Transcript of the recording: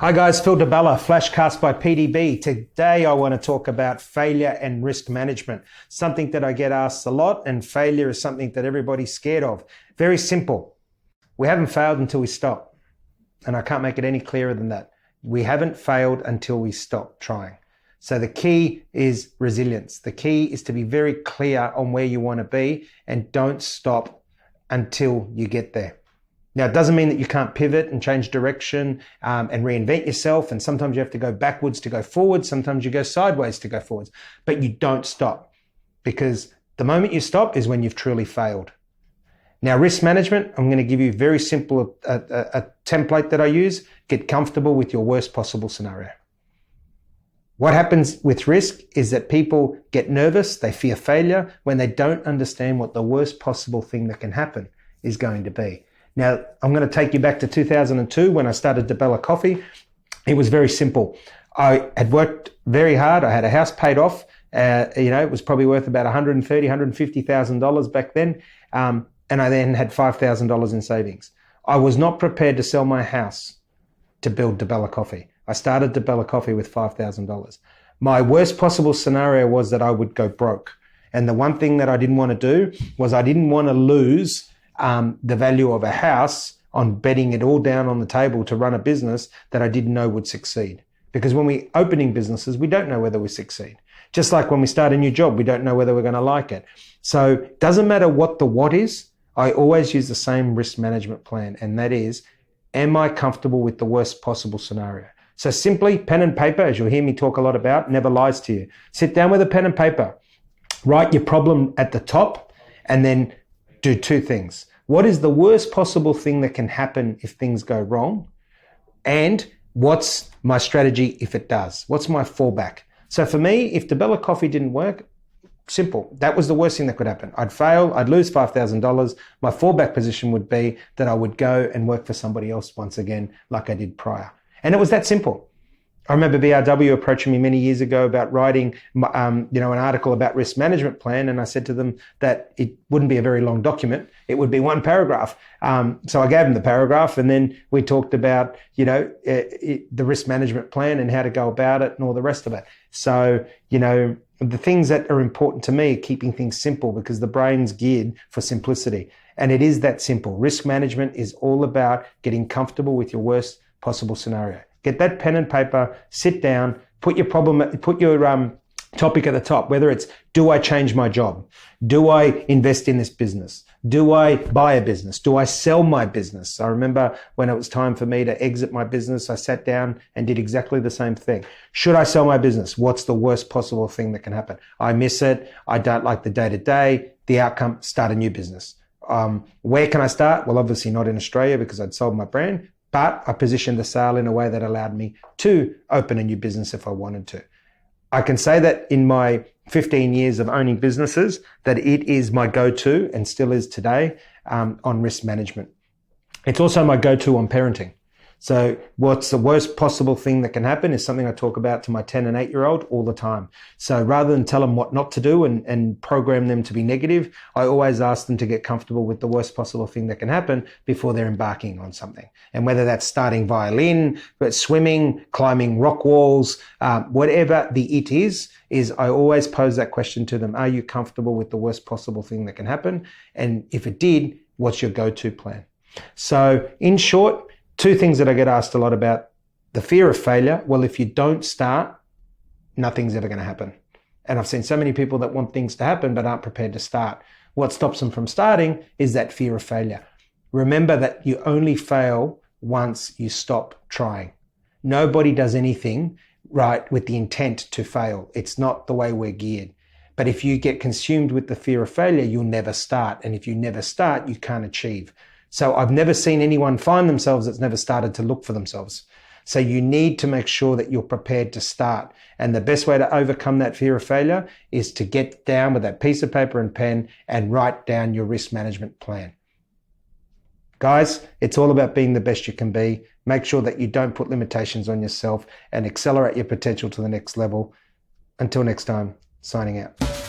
Hi guys, Phil DeBella, FlashCast by PDB. Today I want to talk about failure and risk management, something that I get asked a lot, and failure is something that everybody's scared of. Very simple. We haven't failed until we stop. And I can't make it any clearer than that. We haven't failed until we stop trying. So the key is resilience. The key is to be very clear on where you want to be and don't stop until you get there. Now, it doesn't mean that you can't pivot and change direction and reinvent yourself. And sometimes you have to go backwards to go forward. Sometimes you go sideways to go forwards. But you don't stop, because the moment you stop is when you've truly failed. Now, risk management, I'm going to give you very simple a template that I use. Get comfortable with your worst possible scenario. What happens with risk is that people get nervous. They fear failure when they don't understand what the worst possible thing that can happen is going to be. Now, I'm going to take you back to 2002 when I started DeBella Coffee. It was very simple. I had worked very hard. I had a house paid off. It was probably worth about $130,000, $150,000 back then. And I then had $5,000 in savings. I was not prepared to sell my house to build DeBella Coffee. I started DeBella Coffee with $5,000. My worst possible scenario was that I would go broke. And the one thing that I didn't want to do was I didn't want to lose the value of a house on betting it all down on the table to run a business that I didn't know would succeed. Because when we're opening businesses, we don't know whether we succeed. Just like when we start a new job, we don't know whether we're going to like it. So it doesn't matter what the what is, I always use the same risk management plan. And that is, am I comfortable with the worst possible scenario? So simply, pen and paper, as you'll hear me talk a lot about, never lies to you. Sit down with a pen and paper, write your problem at the top, and then do two things. What is the worst possible thing that can happen if things go wrong? And what's my strategy if it does? What's my fallback? So for me, if DeBella Coffee didn't work, simple. That was the worst thing that could happen. I'd fail, I'd lose $5,000. My fallback position would be that I would go and work for somebody else once again, like I did prior. And it was that simple. I remember BRW approaching me many years ago about writing, an article about risk management plan. And I said to them that it wouldn't be a very long document. It would be one paragraph. So I gave them the paragraph, and then we talked about, the risk management plan and how to go about it and all the rest of it. So, the things that are important to me are keeping things simple, because the brain's geared for simplicity. And it is that simple. Risk management is all about getting comfortable with your worst possible scenario. Get that pen and paper, sit down, put your topic at the top, whether it's, do I change my job? Do I invest in this business? Do I buy a business? Do I sell my business? I remember when it was time for me to exit my business, I sat down and did exactly the same thing. Should I sell my business? What's the worst possible thing that can happen? I miss it. I don't like the day-to-day. The outcome, start a new business. Where can I start? Well, obviously not in Australia, because I'd sold my brand. But I positioned the sale in a way that allowed me to open a new business if I wanted to. I can say that in my 15 years of owning businesses, that it is my go-to, and still is today, on risk management. It's also my go-to on parenting. So what's the worst possible thing that can happen is something I talk about to my 10 and 8-year-old all the time. So rather than tell them what not to do and program them to be negative, I always ask them to get comfortable with the worst possible thing that can happen before they're embarking on something. And whether that's starting violin, swimming, climbing rock walls, whatever the it is I always pose that question to them. Are you comfortable with the worst possible thing that can happen? And if it did, what's your go-to plan? So in short, two things that I get asked a lot about: the fear of failure. Well, if you don't start, nothing's ever going to happen. And I've seen so many people that want things to happen but aren't prepared to start. What stops them from starting is that fear of failure. Remember that you only fail once you stop trying. Nobody does anything right with the intent to fail. It's not the way we're geared. But if you get consumed with the fear of failure, you'll never start. And if you never start, you can't achieve. So I've never seen anyone find themselves that's never started to look for themselves. So you need to make sure that you're prepared to start. And the best way to overcome that fear of failure is to get down with that piece of paper and pen and write down your risk management plan. Guys, it's all about being the best you can be. Make sure that you don't put limitations on yourself and accelerate your potential to the next level. Until next time, signing out.